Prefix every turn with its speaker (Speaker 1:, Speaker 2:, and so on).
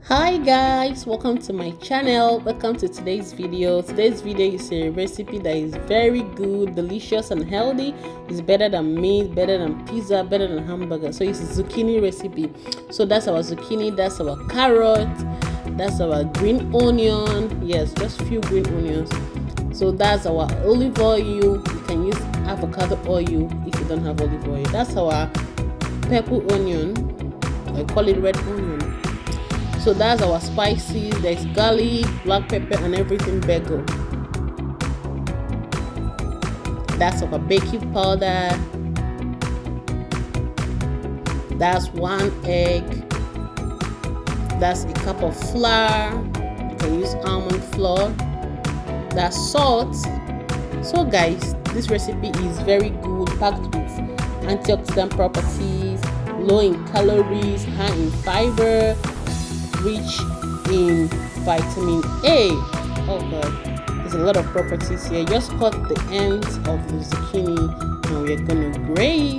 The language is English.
Speaker 1: Hi guys, welcome to my channel. Welcome to today's video. Today's video is a recipe that is very good, delicious and healthy. It's better than meat, better than pizza, better than hamburger. So it's a zucchini recipe. So that's our zucchini, that's our carrot, that's our green onion. Yes, just few green onions. So that's our olive oil. You can use avocado oil if you don't have olive oil. That's our purple onion. I call it red onion. So that's our spices. There's garlic, black pepper and everything bagel. That's our baking powder. That's 1 egg. That's a cup of flour. You can use almond flour. That's salt. So guys, this recipe is very good, packed with antioxidant properties, low in calories, high in fiber, rich in vitamin A. Oh god, there's a lot of properties here. Just cut the ends of the zucchini and we're gonna grate.